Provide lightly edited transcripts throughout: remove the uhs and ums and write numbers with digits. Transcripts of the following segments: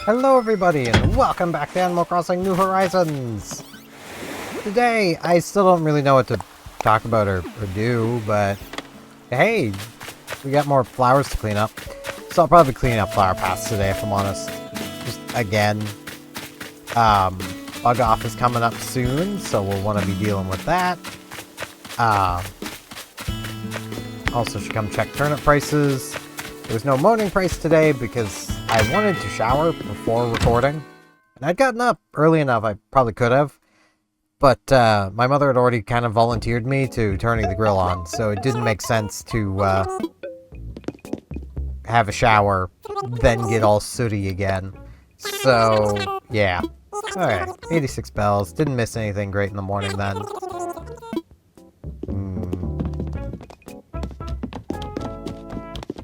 Hello everybody, and welcome back to Animal Crossing New Horizons! Today, I still don't really know what to talk about or do, but hey, we got more flowers to clean up. So I'll probably clean up flower paths today, if I'm honest. Just, again, bug off is coming up soon, so we'll want to be dealing with that. Also should come check turnip prices. There was no morning price today because I wanted to shower before recording. And I'd gotten up early enough, I probably could have. But my mother had already kind of volunteered me to turning the grill on, so it didn't make sense to have a shower, then get all sooty again. So, yeah. Alright, 86 bells. Didn't miss anything great in the morning then.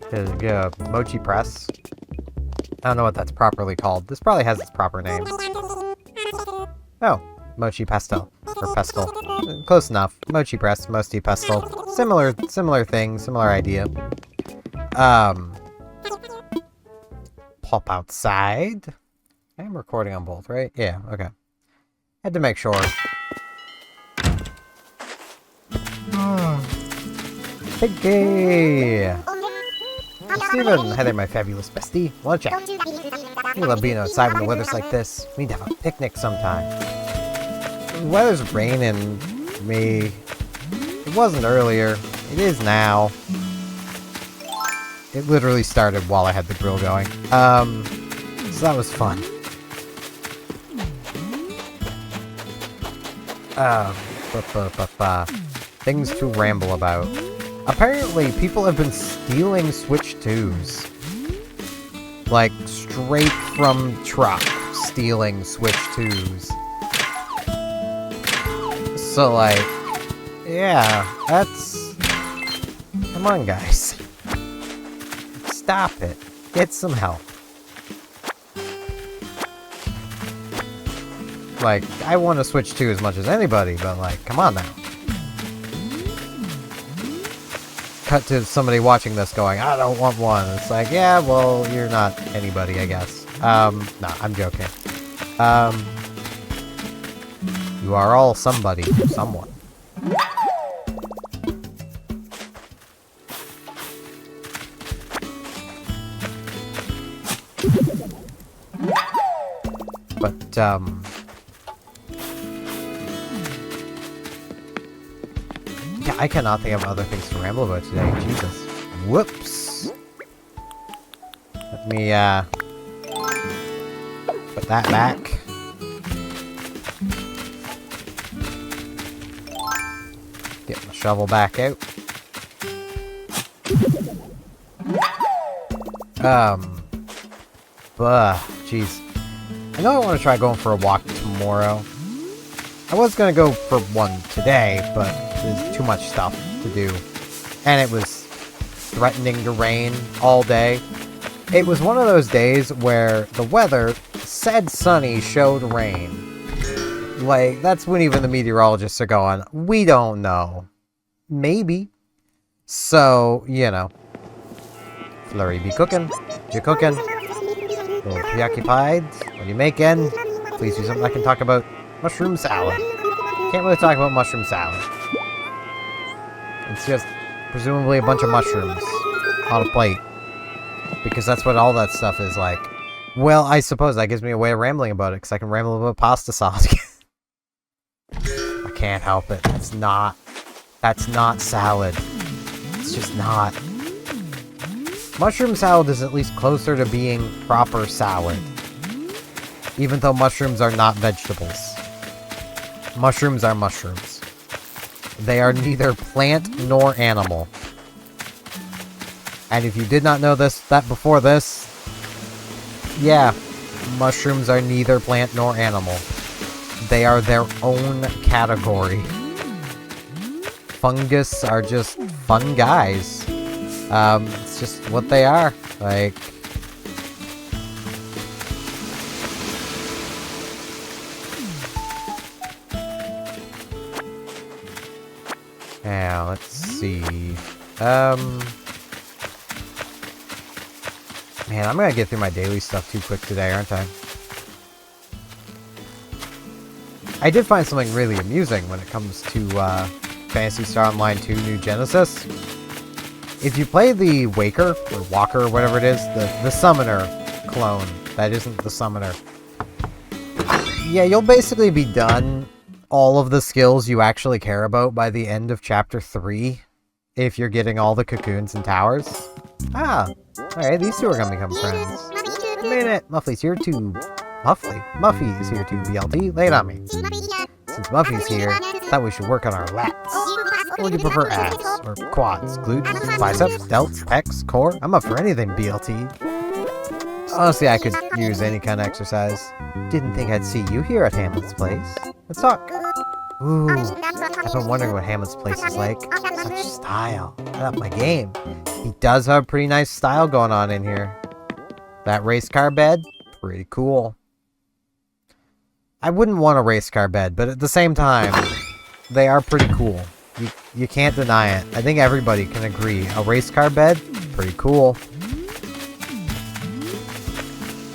There's a mochi press. I don't know what that's properly called. This probably has its proper name. Oh, mochi pestle. Or pestle. Close enough. Mochi press, mochi pestle. Similar thing, similar idea. Pop outside. I am recording on both, right? Yeah, okay. Had to make sure. Piggy! Steven! Hi there, my fabulous bestie. Wanna chat? We love being outside when the weather's like this. We need to have a picnic sometime. The weather's raining me. It wasn't earlier. It is now. It literally started while I had the grill going. So that was fun. Things to ramble about. Apparently, people have been stealing Switch 2s. Like, straight from truck, stealing Switch 2s. So, like, yeah, that's... Come on, guys. Stop it. Get some help. Like, I want a Switch 2 as much as anybody, but, like, come on now. Cut to somebody watching this going, I don't want one. It's like, yeah, well, you're not anybody, I guess. No, I'm joking. You are all somebody, someone. But, yeah, I cannot think of other things to ramble about today. Jesus. Whoops. Let me, put that back. Get my shovel back out. Jeez. I know I want to try going for a walk tomorrow. I was gonna go for one today, but there's too much stuff to do. And it was threatening to rain all day. It was one of those days where the weather said sunny, showed rain. Like, that's when even the meteorologists are going, we don't know. Maybe. So, you know. Flurry be cooking. You cooking? A little preoccupied. What are you making? Please do something I can talk about. Mushroom salad. Can't really talk about mushroom salad. It's just presumably a bunch of mushrooms on a plate. Because that's what all that stuff is like. Well, I suppose that gives me a way of rambling about it, because I can ramble about pasta sauce. I can't help it. That's not salad. It's just not. Mushroom salad is at least closer to being proper salad. Even though mushrooms are not vegetables. Mushrooms are mushrooms. They are neither plant nor animal. And if you did not know that before this, yeah, mushrooms are neither plant nor animal. They are their own category. Fungus are just fun guys. It's just what they are. Like... Yeah, let's see. Man, I'm gonna get through my daily stuff too quick today, aren't I? I did find something really amusing when it comes to Phantasy Star Online 2 New Genesis. If you play the Waker, or Walker, or whatever it is, the Summoner clone, that isn't the Summoner. Yeah, you'll basically be done all of the skills you actually care about by the end of Chapter 3, if you're getting all the cocoons and towers. Ah, alright, these two are gonna become friends. Wait a minute, Muffly's here too. Muffy is here too, BLT. Lay it on me. Since Muffy's here, I thought we should work on our lats. Or would you prefer abs? Or quads? Glutes? Biceps? Delts? Pecs? Core? I'm up for anything, BLT. Honestly, I could use any kind of exercise. Didn't think I'd see you here at Hamlet's place. Let's talk. Ooh, I've been wondering what Hamlet's place is like. Such style. I up my game. He does have pretty nice style going on in here. That race car bed? Pretty cool. I wouldn't want a race car bed, but at the same time, they are pretty cool. You can't deny it. I think everybody can agree. A race car bed? Pretty cool.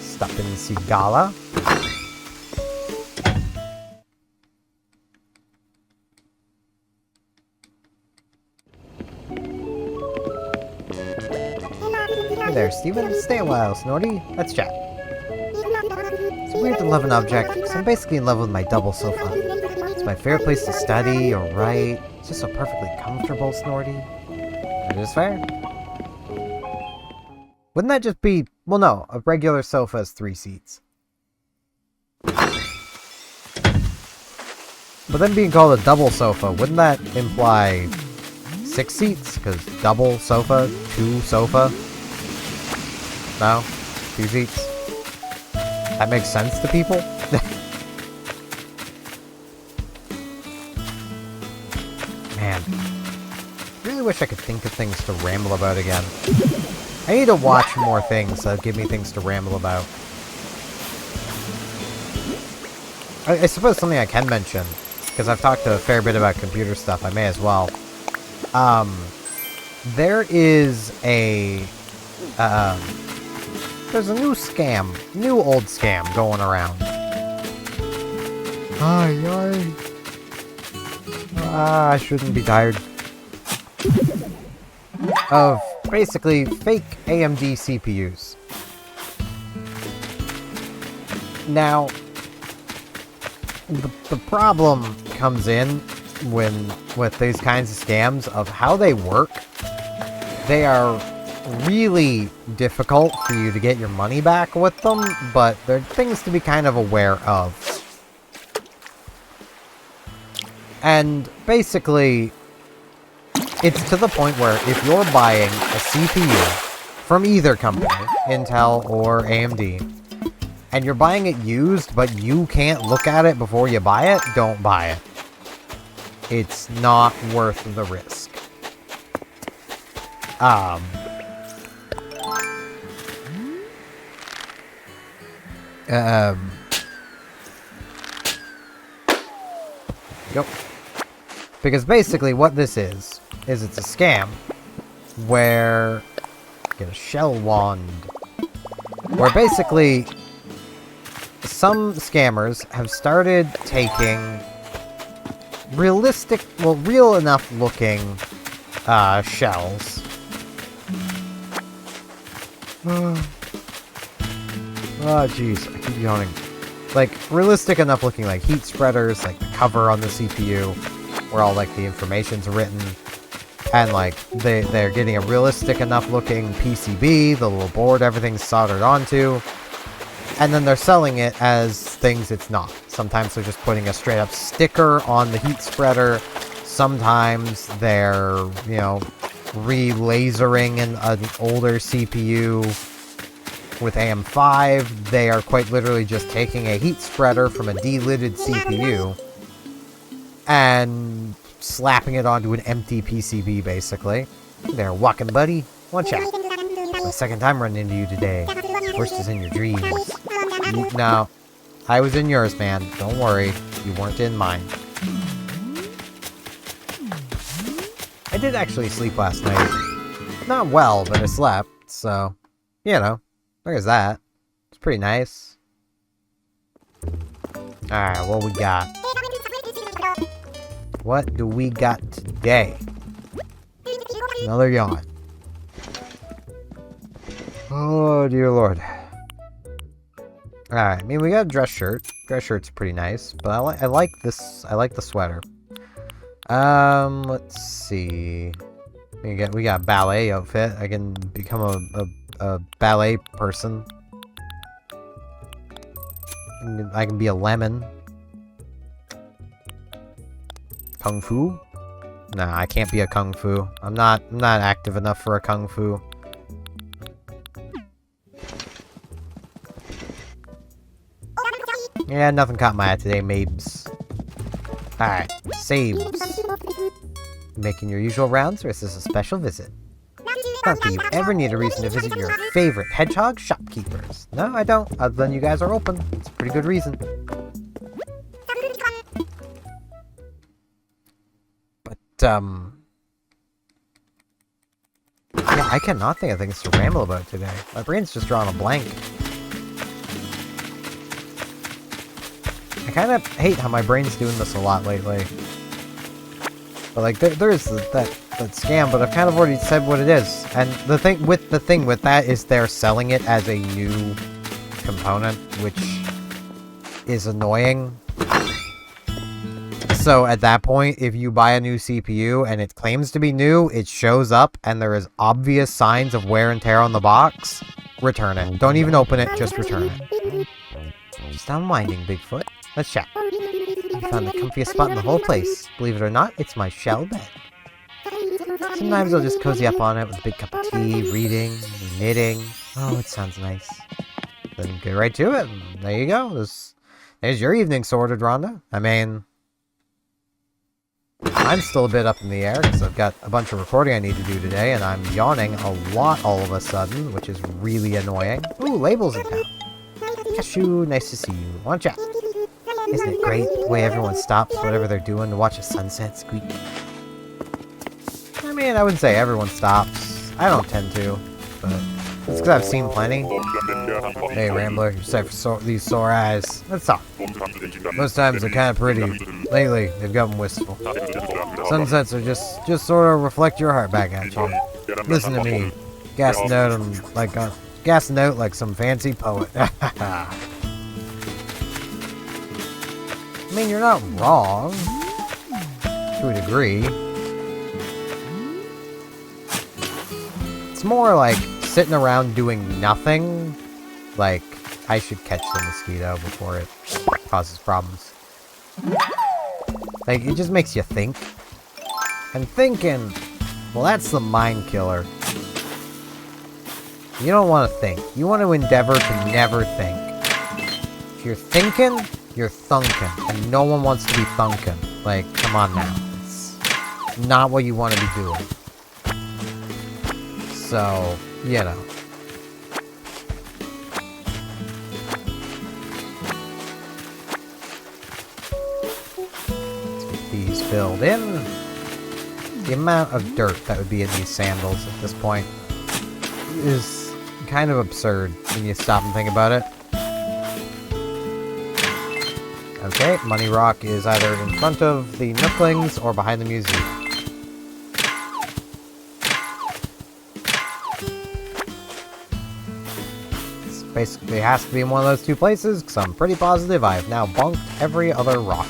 Stop in the Sigala. Hey there, Steven. Stay a while, Snorty. Let's chat. It's weird to love an object, because I'm basically in love with my double sofa. It's my favorite place to study or write. It's just so perfectly comfortable, Snorty. That is fair. Wouldn't that just be... Well, no. A regular sofa has 3 seats. But then being called a double sofa, wouldn't that imply 6 seats? Because double sofa, 2 sofa... No? 2 seats? That makes sense to people? Man. I really wish I could think of things to ramble about again. I need to watch more things that give me things to ramble about. I suppose something I can mention, because I've talked a fair bit about computer stuff, I may as well. There is a... there's a new old scam going around. I shouldn't be tired. Of basically fake AMD CPUs. Now, the problem comes in with these kinds of scams of how they work. They are really difficult for you to get your money back with them, but they're things to be kind of aware of. And basically, it's to the point where if you're buying a CPU from either company, Intel or AMD, and you're buying it used, but you can't look at it before you buy it, don't buy it. It's not worth the risk. Yep. Because basically what this is it's a scam where... Get a shell wand. Where basically some scammers have started taking realistic, well, real enough looking shells. Oh, jeez, I keep yawning. Like, realistic enough looking, like, heat spreaders, like the cover on the CPU, where all, like, the information's written. And, like, they're getting a realistic enough looking PCB, the little board everything's soldered onto. And then they're selling it as things it's not. Sometimes they're just putting a straight up sticker on the heat spreader. Sometimes they're, you know, re-lasering an older CPU with AM5. They are quite literally just taking a heat spreader from a delidded CPU and slapping it onto an empty PCB, basically. There, walking buddy. One chat. It's my second time running into you today. First is in your dreams. No, I was in yours, man. Don't worry. You weren't in mine. I did actually sleep last night. Not well, but I slept, so, you know, there's that. It's pretty nice. Alright, what we got? What do we got today? Another yawn. Oh, dear lord. Alright, I mean, we got a dress shirt. Dress shirt's pretty nice, but I like this. I like the sweater. Let's see. We got a ballet outfit. I can become a ballet person. I can be a lemon. Kung Fu? Nah, I can't be a Kung Fu. I'm not active enough for a Kung Fu. Yeah, nothing caught my eye today, Mabes. Alright, saves. Making your usual rounds, or is this a special visit? Not that you ever need a reason to visit your favorite hedgehog shopkeepers. No, I don't, other than you guys are open. It's a pretty good reason. But, yeah, I cannot think of things to ramble about today. My brain's just drawn a blank. I kind of hate how my brain's doing this a lot lately. But, like, there is that scam, but I've kind of already said what it is. And the thing with that is they're selling it as a new component, which is annoying. So at that point, if you buy a new CPU and it claims to be new, it shows up and there is obvious signs of wear and tear on the box, return it. Don't even open it, just return it. Just unwinding, Bigfoot. Let's chat. I found the comfiest spot in the whole place. Believe it or not, it's my shell bed. Sometimes I'll just cozy up on it with a big cup of tea, reading, knitting. Oh, it sounds nice. Then get right to it. There you go. There's your evening sorted, Rhonda. I mean, I'm still a bit up in the air because I've got a bunch of recording I need to do today, and I'm yawning a lot all of a sudden, which is really annoying. Ooh, labels in town. Cashew, nice to see you. Want to chat? Isn't it great the way everyone stops whatever they're doing to watch a sunset squeak? I mean, I wouldn't say everyone stops. I don't tend to, but it's because I've seen plenty. Hey, Rambler, you're set for these sore eyes. Let's talk. Most times they're kind of pretty. Lately, they've gotten wistful. Sunsets are just sort of reflect your heart back at you. Listen to me. Gas note like some fancy poet. I mean, you're not wrong. To a degree. It's more like sitting around doing nothing. Like, I should catch the mosquito before it causes problems. Like, it just makes you think. And thinking, well, that's the mind killer. You don't want to think. You want to endeavor to never think. If you're thinking, you're thunking. And no one wants to be thunking. Like, come on now. It's not what you want to be doing. So, you know. Let's get these filled in. The amount of dirt that would be in these sandals at this point is kind of absurd when you stop and think about it. Okay, Money Rock is either in front of the Nooklings or behind the museum. It's basically has to be in one of those two places, because I'm pretty positive I have now bunked every other rock.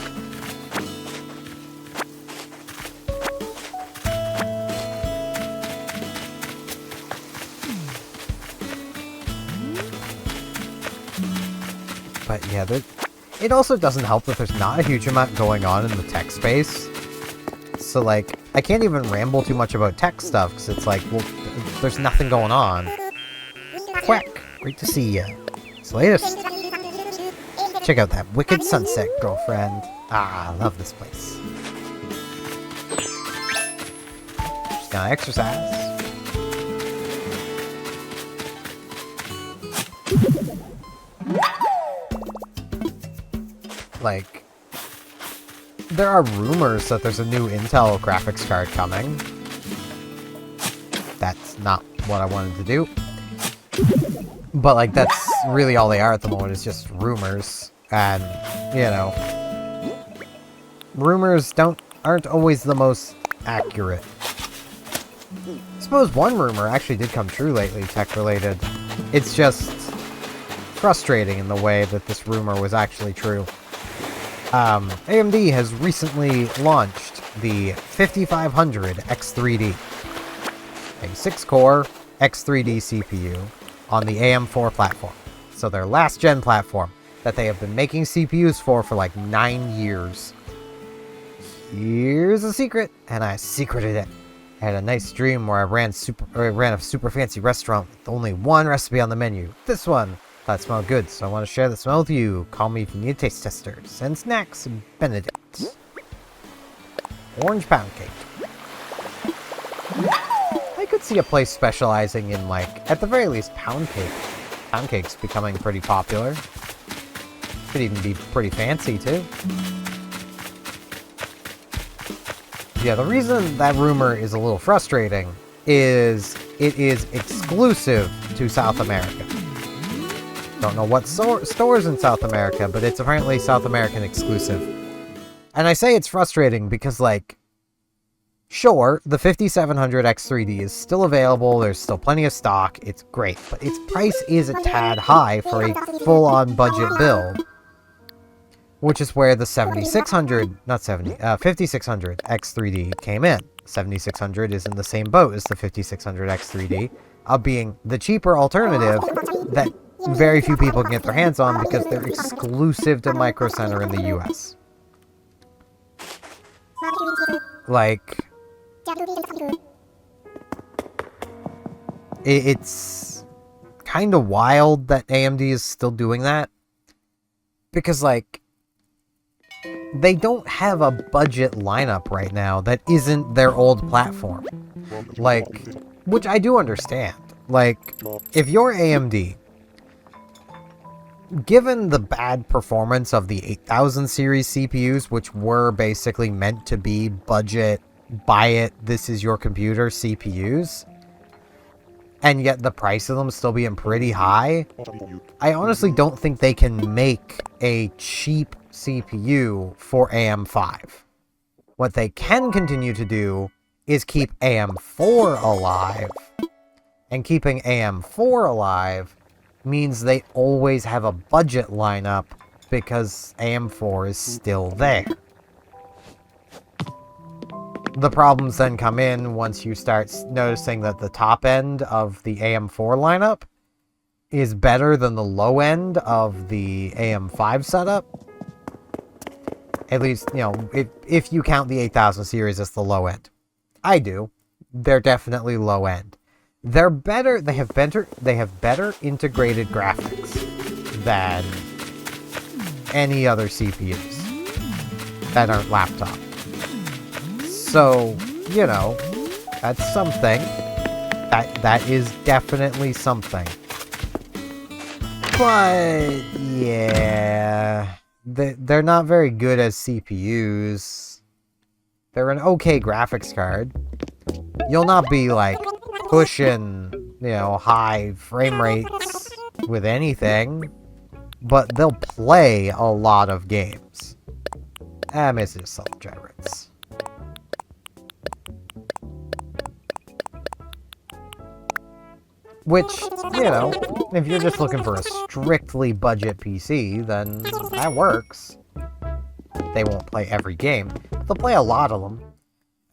But yeah, it also doesn't help that there's not a huge amount going on in the tech space. So, like, I can't even ramble too much about tech stuff, because it's like, well, there's nothing going on. Quack! Great to see ya. It's the latest. Check out that wicked sunset, girlfriend. Ah, I love this place. Just gonna exercise. Like, there are rumors that there's a new Intel graphics card coming, that's not what I wanted to do. But, like, that's really all they are at the moment, is just rumors. And, you know, rumors aren't always the most accurate. I suppose one rumor actually did come true lately, tech-related. It's just frustrating in the way that this rumor was actually true. AMD has recently launched the 5500 X3D, a 6-core X3D CPU on the AM4 platform. So their last-gen platform that they have been making CPUs for like 9 years. Here's a secret, and I secreted it. I had a nice dream where I ran a super fancy restaurant with only one recipe on the menu. This one. Thought it smelled good, so I want to share the smell with you. Call me if you need a taste tester. Send snacks, Benedict. Orange pound cake. I could see a place specializing in, like, at the very least, pound cake. Pound cake's becoming pretty popular. Could even be pretty fancy, too. Yeah, the reason that rumor is a little frustrating is it is exclusive to South America. Don't know what stores in South America, but it's apparently South American exclusive. And I say it's frustrating because, like, sure, the 5700 X3D is still available, there's still plenty of stock, it's great, but its price is a tad high for a full-on budget build. Which is where the 5600 X3D came in. 7600 is in the same boat as the 5600 X3D, of being the cheaper alternative that very few people can get their hands on because they're exclusive to Micro Center in the US. Like, it's kind of wild that AMD is still doing that. Because, like, they don't have a budget lineup right now that isn't their old platform. Like, which I do understand. Like, if you're AMD, given the bad performance of the 8000 series CPUs, which were basically meant to be budget, buy it, this is your computer CPUs, and yet the price of them still being pretty high, I honestly don't think they can make a cheap CPU for AM5. What they can continue to do is keep AM4 alive. And keeping AM4 alive means they always have a budget lineup because AM4 is still there. The problems then come in once you start noticing that the top end of the AM4 lineup is better than the low end of the AM5 setup. At least, you know, if you count the 8000 series as the low end. I do. They're definitely low end. They're better, they have better integrated graphics than any other CPUs that aren't laptop. So, you know, that's something. That is definitely something. But, yeah, they're not very good as CPUs. They're an okay graphics card. You'll not be, like, pushing, you know, high frame rates with anything, but they'll play a lot of games. It's just self-generates. Which, you know, if you're just looking for a strictly budget PC, then that works. They won't play every game. They'll play a lot of them.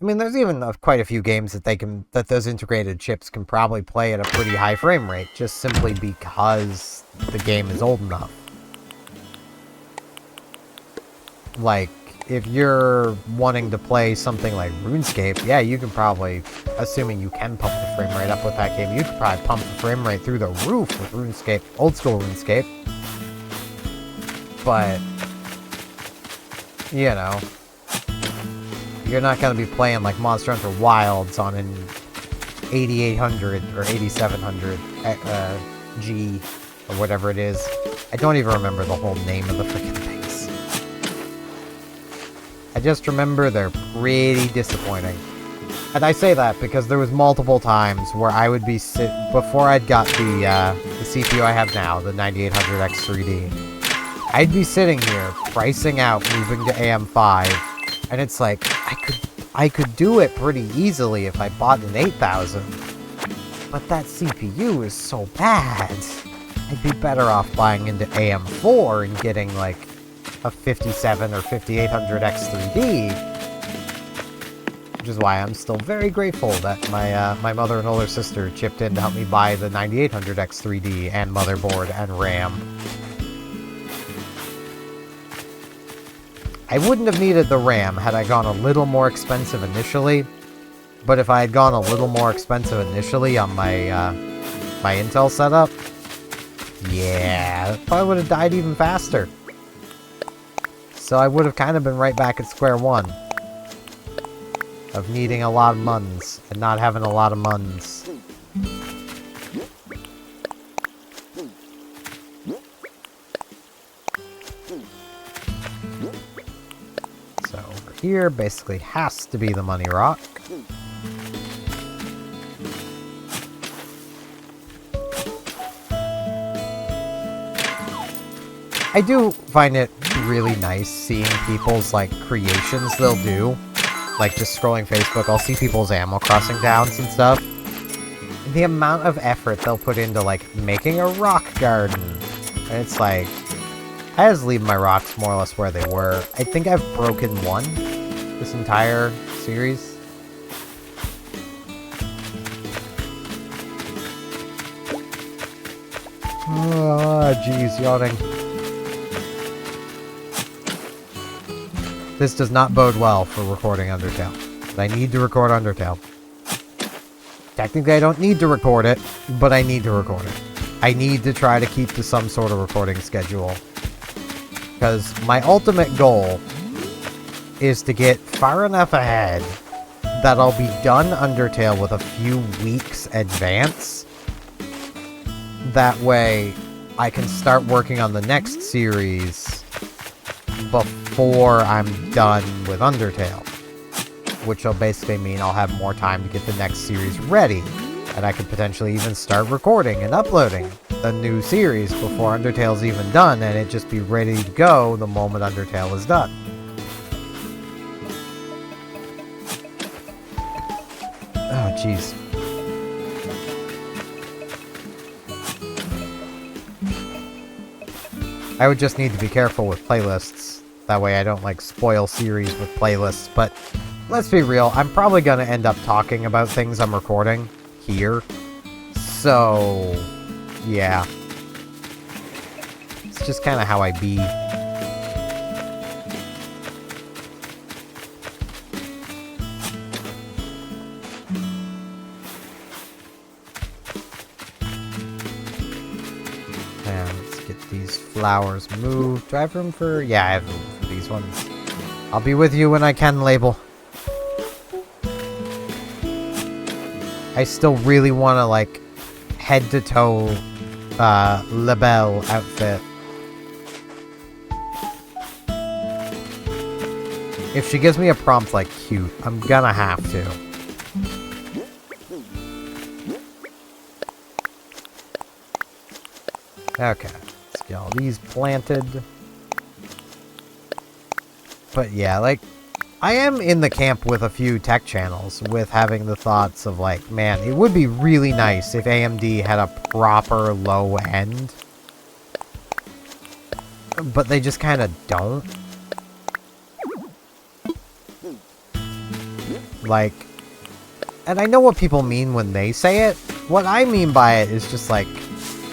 I mean, there's even quite a few games that those integrated chips can probably play at a pretty high frame rate, just simply because the game is old enough. Like, if you're wanting to play something like RuneScape, yeah, you can probably, assuming you can pump the frame rate up with that game, you could probably pump the frame rate through the roof with RuneScape, old school RuneScape. But, you know, you're not going to be playing like Monster Hunter Wilds on an 8800 or 8700 G or whatever it is. I don't even remember the whole name of the freaking things. I just remember they're pretty disappointing. And I say that because there was multiple times where I would be before I'd got the CPU I have now, the 9800X3D, I'd be sitting here pricing out moving to AM5, and it's like I could do it pretty easily if I bought an 8000. But that CPU is so bad. I'd be better off buying into AM4 and getting like a 57 or 5800X3D. Which is why I'm still very grateful that my mother and older sister chipped in to help me buy the 9800X3D and motherboard and RAM. I wouldn't have needed the RAM had I gone a little more expensive initially, but if I had gone a little more expensive initially on my my Intel setup, yeah, it probably would have died even faster. So I would have kind of been right back at square one. Of needing a lot of muns, and not having a lot of muns. So over here basically has to be the money rock. I do find it really nice seeing people's like creations they'll do. Like, just scrolling Facebook, I'll see people's Animal Crossing towns and stuff. And the amount of effort they'll put into, like, making a rock garden. And it's like, I just leave my rocks more or less where they were. I think I've broken one this entire series. Oh, jeez, yawning. This does not bode well for recording Undertale. But I need to record Undertale. Technically, I don't need to record it, but I need to record it. I need to try to keep to some sort of recording schedule. Because my ultimate goal is to get far enough ahead that I'll be done Undertale with a few weeks advance. That way, I can start working on the next series before I'm done with Undertale. Which will basically mean I'll have more time to get the next series ready. And I could potentially even start recording and uploading the new series before Undertale's even done, and it just be ready to go the moment Undertale is done. Oh, jeez. I would just need to be careful with playlists. That way I don't, like, spoil series with playlists. But let's be real, I'm probably gonna end up talking about things I'm recording here. So, yeah. It's just kind of how I be. These flowers moved. Do I have room for... Yeah, I have room for these ones. I'll be with you when I can, Label. I still really want to, like, head-to-toe Labelle outfit. If she gives me a prompt like cute, I'm gonna have to. Okay. Get all these planted. But yeah, like, I am in the camp with a few tech channels with having the thoughts of like, man, it would be really nice if AMD had a proper low end. But they just kind of don't. Like, and I know what people mean when they say it. What I mean by it is just like,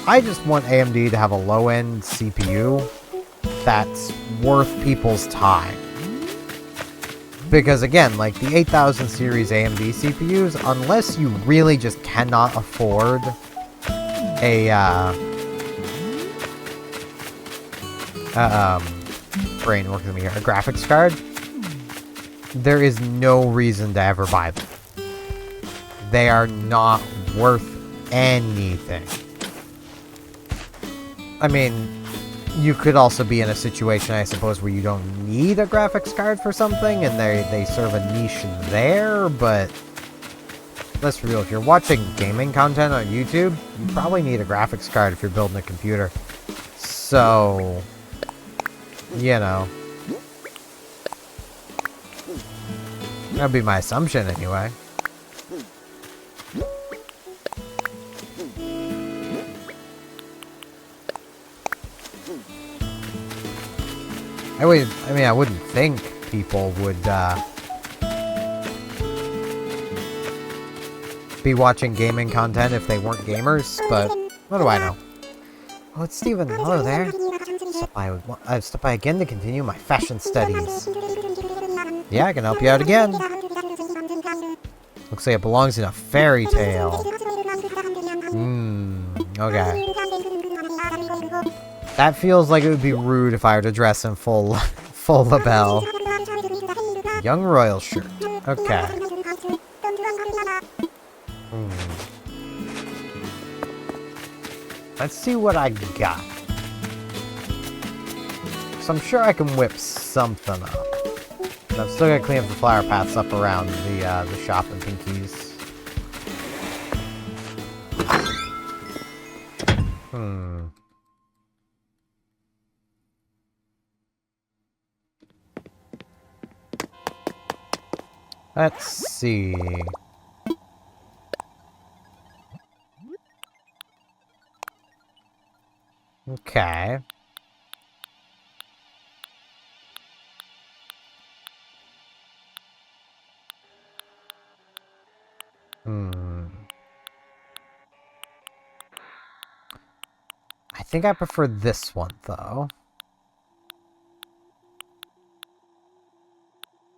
I just want AMD to have a low-end CPU that's worth people's time. Because again, like the 8000 series AMD CPUs, unless you really just cannot afford a, brain working with me here, a graphics card, there is no reason to ever buy them. They are not worth anything. I mean, you could also be in a situation, I suppose, where you don't need a graphics card for something, and they serve a niche there, but let's be real, if you're watching gaming content on YouTube, you probably need a graphics card if you're building a computer. So, you know. That'd be my assumption anyway. I wouldn't think people would be watching gaming content if they weren't gamers, but what do I know? Oh, it's Steven. Hello there. I've stopped by again to continue my fashion studies. Yeah, I can help you out again. Looks like it belongs in a fairy tale. Okay. That feels like it would be rude if I were to dress in full lapel. Young royal shirt. Okay. Let's see what I got. So I'm sure I can whip something up. But I've still got to clean up the flower paths up around the shop in Pinky's. Let's see. Okay. I think I prefer this one, though.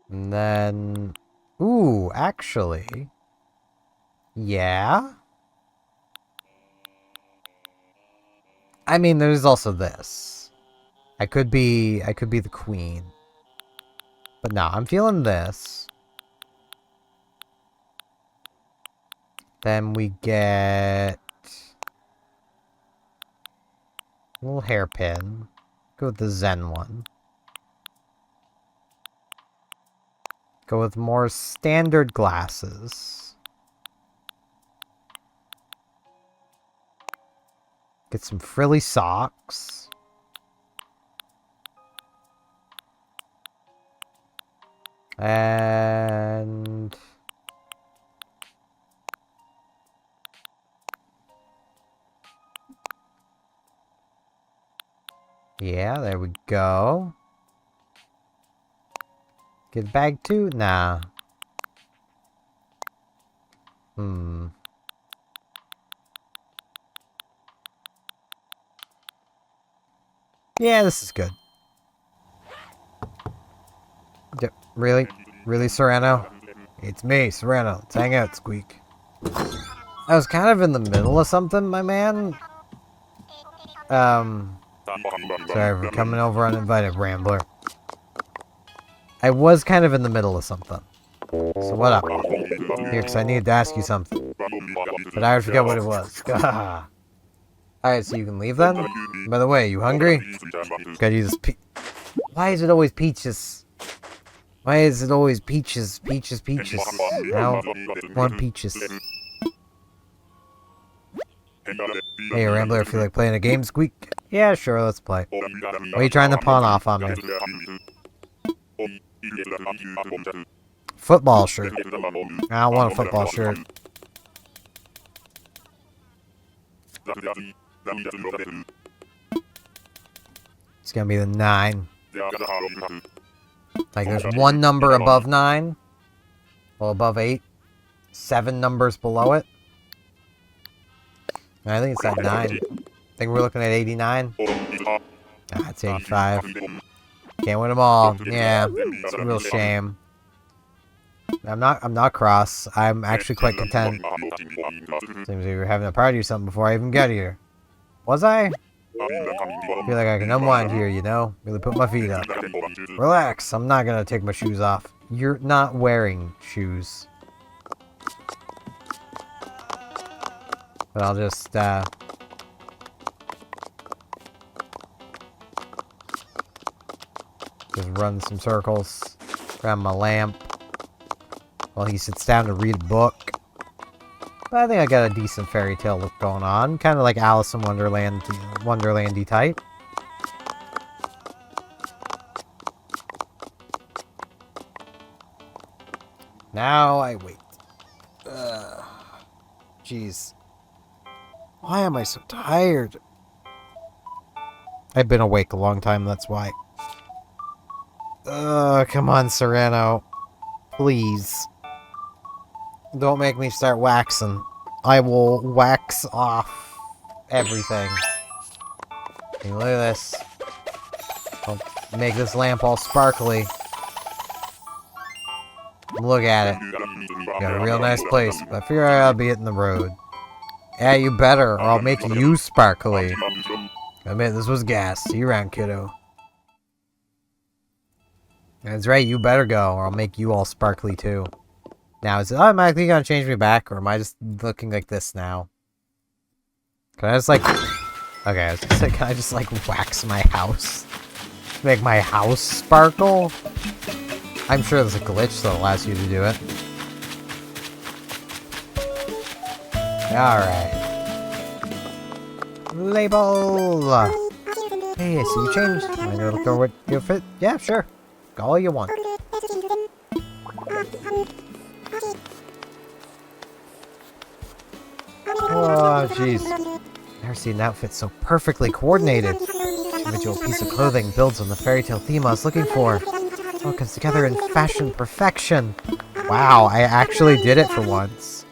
And then... Ooh, actually... Yeah? I mean, there's also this. I could be the queen. But no, I'm feeling this. Then we get... a little hairpin. Go with the Zen one. Go with more standard glasses. Get some frilly socks. And... yeah, there we go. Get bag too? Nah. Yeah, this is good. Yep. Really? Really, Serrano? It's me, Serrano. Let's hang out, Squeak. I was kind of in the middle of something, my man. Sorry for coming over uninvited, Rambler. I was kind of in the middle of something. So what up? Here, because I needed to ask you something. But I already forgot what it was. Alright, so you can leave then? By the way, you hungry? Gotta use this why is it always peaches? Why is it always peaches? Peaches, peaches. Now, one peaches. Hey, Rambler, feel like playing a game, Squeak? Yeah, sure, let's play. What are you trying to pawn off on me? Football shirt. I don't want a football shirt. It's gonna be the 9. Like, there's one number above 9. Well, above 8. 7 numbers below it. I think it's at 9. I think we're looking at 89. Ah, it's 85. Can't win them all. Yeah, it's a real shame. I'm not cross. I'm actually quite content. Seems like we were having a party or something before I even got here. Was I? Feel like I can unwind here, you know? Really put my feet up. Relax, I'm not gonna take my shoes off. You're not wearing shoes. But I'll just, just run some circles around my lamp while he sits down to read a book. But I think I got a decent fairy tale look going on. Kind of like Alice in Wonderland, Wonderlandy type. Now I wait. Jeez. Why am I so tired? I've been awake a long time, that's why. Come on, Sereno. Please. Don't make me start waxing. I will wax off everything. Hey, look at this. I'll make this lamp all sparkly. Look at it. Got a real nice place, but I figure I gotta be hitting the road. Yeah, you better, or I'll make you sparkly. Admit this was gas. See you around, kiddo. That's right, you better go, or I'll make you all sparkly too. Now, is it automatically gonna change me back, or am I just looking like this now? Can I just like... Okay, I was gonna say, can I just like wax my house? Make my house sparkle? I'm sure there's a glitch that allows you to do it. Alright. Label! Hey, I see you changed. I'm gonna look over what you fit. Yeah, sure. Go all you want. Oh, jeez. Never seen an outfit so perfectly coordinated. Each individual piece of clothing builds on the fairy tale theme I was looking for. It all comes together in fashion perfection. Wow, I actually did it for once.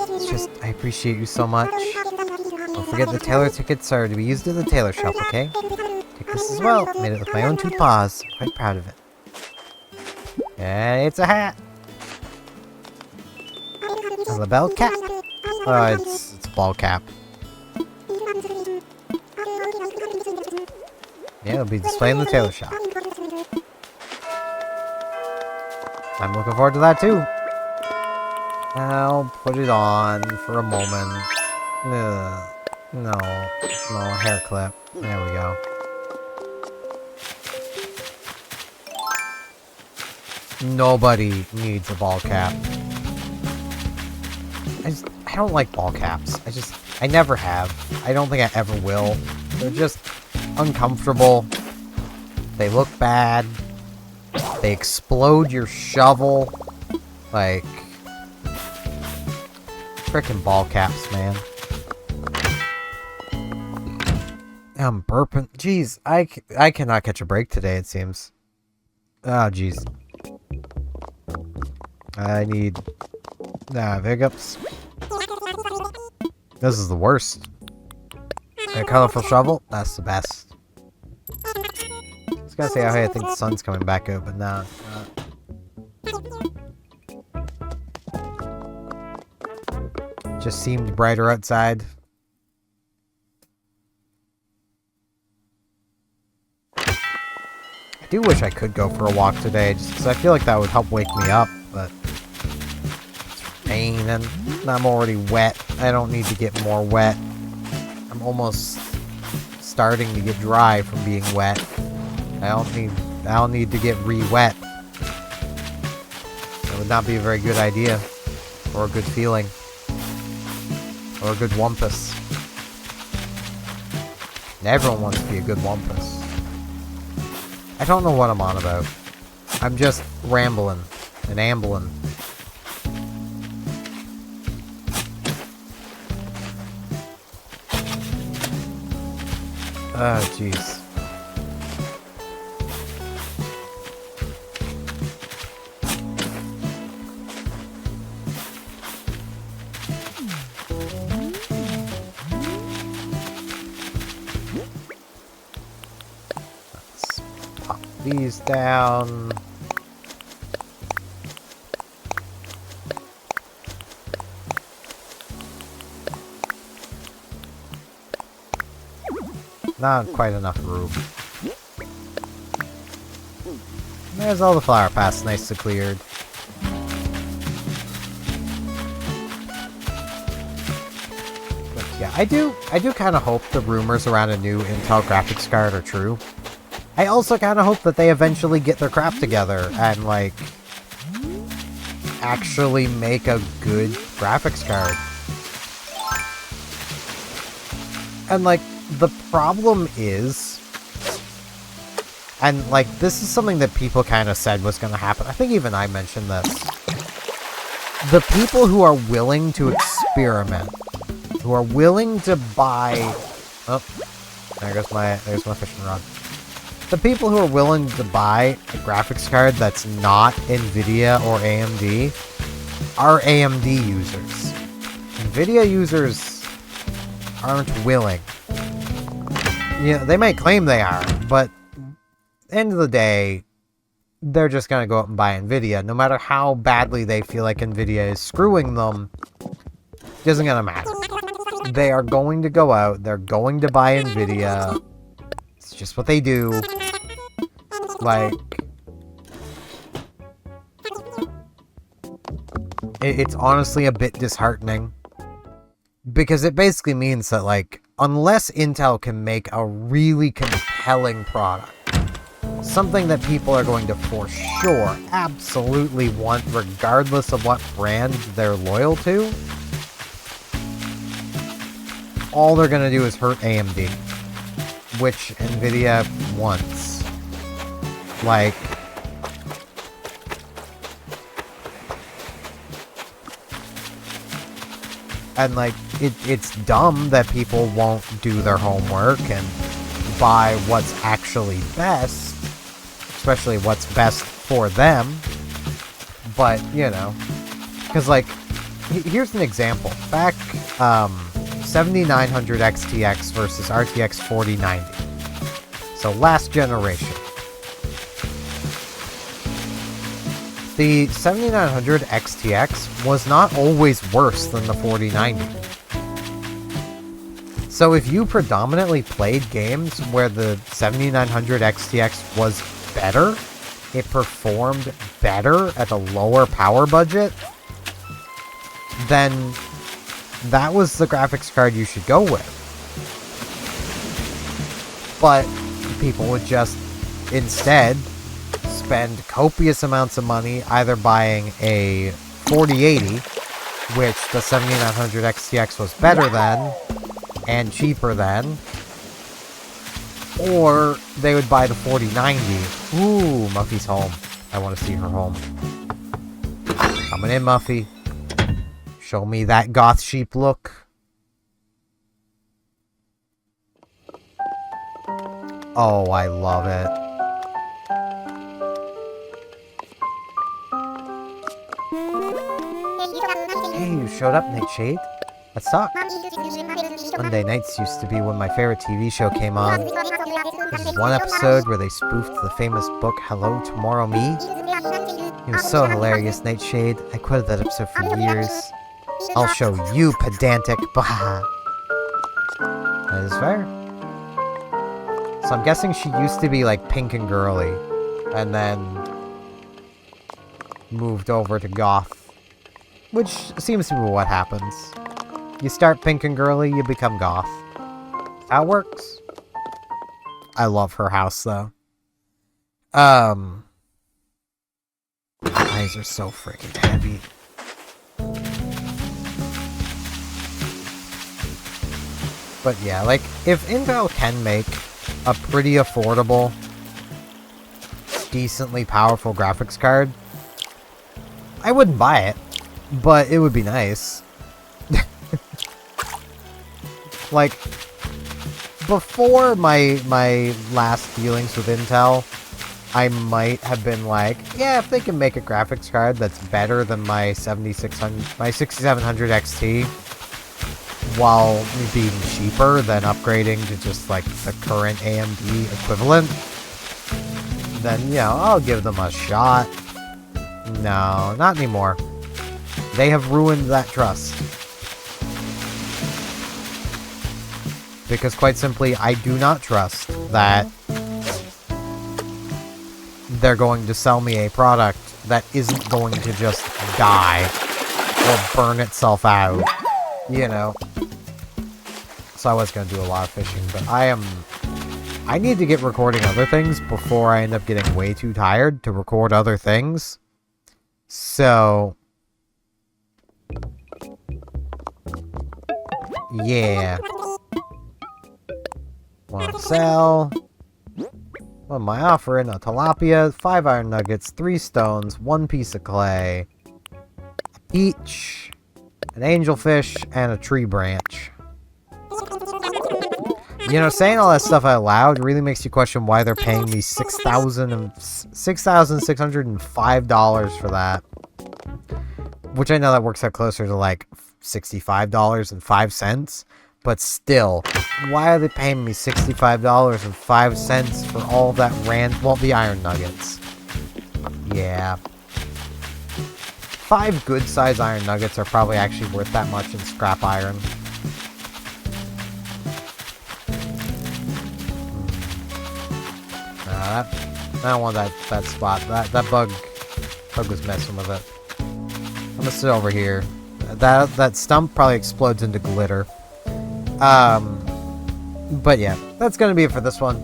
It's just, I appreciate you so much. Don't forget the tailor tickets are to be used at the tailor shop, okay? Take this as well. Made it with my own 2 paws. Quite proud of it. And it's a hat. And the bell cap. Oh, it's a ball cap. Yeah, it'll be displayed in the tailor shop. I'm looking forward to that too. I'll put it on for a moment. No, hair clip. There we go. Nobody needs a ball cap. I don't like ball caps. I never have. I don't think I ever will. They're just uncomfortable. They look bad. They explode your shovel. Like, frickin' ball caps, man. I'm burping. Jeez, I cannot catch a break today, it seems. Oh, jeez. I need... hiccups. This is the worst. A colorful shovel? That's the best. I was gonna say, hey, I think the sun's coming back out, but no, it's not. Just seemed brighter outside. I do wish I could go for a walk today, just because I feel like that would help wake me up, but... It's rain, and I'm already wet. I don't need to get more wet. I'm almost starting to get dry from being wet. I don't need to get re-wet. That would not be a very good idea. Or a good feeling. Or a good wumpus. And everyone wants to be a good wumpus. I don't know what I'm on about. I'm just rambling and ambling. Oh, jeez. Let's pop these down. Not quite enough room. There's all the flower paths nicely cleared. But yeah, I do kind of hope the rumors around a new Intel graphics card are true. I also kind of hope that they eventually get their crap together and, like, actually make a good graphics card. And, like, the problem is, and, like, this is something that people kind of said was going to happen. I think even I mentioned this. The people who are willing to experiment, who are willing to buy... Oh, there's my fishing rod. The people who are willing to buy a graphics card that's not NVIDIA or AMD are AMD users. NVIDIA users aren't willing. You know, they may claim they are, but end of the day, they're just going to go out and buy NVIDIA. No matter how badly they feel like NVIDIA is screwing them, it isn't going to matter. They are going to go out, they're going to buy NVIDIA. It's just what they do. Like, it's honestly a bit disheartening. Because it basically means that, like, unless Intel can make a really compelling product, something that people are going to for sure absolutely want regardless of what brand they're loyal to, all they're going to do is hurt AMD, which NVIDIA wants. Like, and like, it's dumb that people won't do their homework and buy what's actually best, especially what's best for them. But, you know, because, like, here's an example. Back, 7900 XTX versus RTX 4090. So, last generation. The 7900 XTX was not always worse than the 4090. So if you predominantly played games where the 7900 XTX was better, it performed better at a lower power budget, then that was the graphics card you should go with. But people would just instead spend copious amounts of money either buying a 4080, which the 7900 XTX was better than and cheaper than, or they would buy the 4090. Ooh, Muffy's home. I want to see her home. Coming in, Muffy. Show me that goth sheep look. Oh, I love it. Hey, you showed up, Nightshade. Let's talk. Monday nights used to be when my favorite TV show came on. There's one episode where they spoofed the famous book Hello Tomorrow Me. It was so hilarious, Nightshade. I quoted that episode for years. I'll show you, pedantic. Bah. That is fair. So I'm guessing she used to be like pink and girly, and then moved over to goth. Which seems to be what happens. You start pink and girly, you become goth. How it works. I love her house, though. Eyes are so freaking heavy. But yeah, like, if Intel can make a pretty affordable, decently powerful graphics card, I wouldn't buy it. But it would be nice. Like, before my last dealings with Intel, I might have been like, yeah, if they can make a graphics card that's better than my 6700 XT, while being cheaper than upgrading to just like the current AMD equivalent, then, you know, I'll give them a shot. No, not anymore. They have ruined that trust. Because quite simply, I do not trust that they're going to sell me a product that isn't going to just die or burn itself out, you know. So I was going to do a lot of fishing, but I need to get recording other things before I end up getting way too tired to record other things. So Yeah. Want to sell? What am I offering? A tilapia, 5 iron nuggets, 3 stones, 1 piece of clay, a peach, an angelfish, and a tree branch. You know, saying all that stuff out loud really makes you question why they're paying me $6,605 for that. Which I know that works out closer to like $65.05. But still, why are they paying me $65.05 for all that well, the iron nuggets? Yeah. 5 good-sized iron nuggets are probably actually worth that much in scrap iron. I don't want that spot. That bug was messing with it. I'm gonna sit over here. That stump probably explodes into glitter. But yeah, that's gonna be it for this one.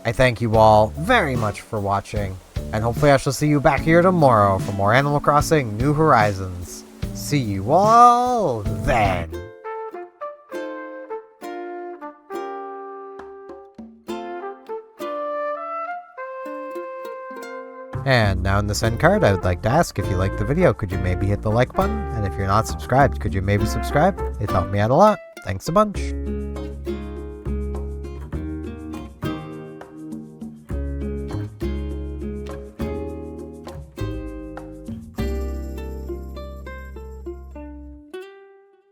I thank you all very much for watching, and hopefully I shall see you back here tomorrow for more Animal Crossing New Horizons. See you all then! And now in this end card, I would like to ask, if you liked the video, could you maybe hit the like button? And if you're not subscribed, could you maybe subscribe? It helped me out a lot. Thanks a bunch.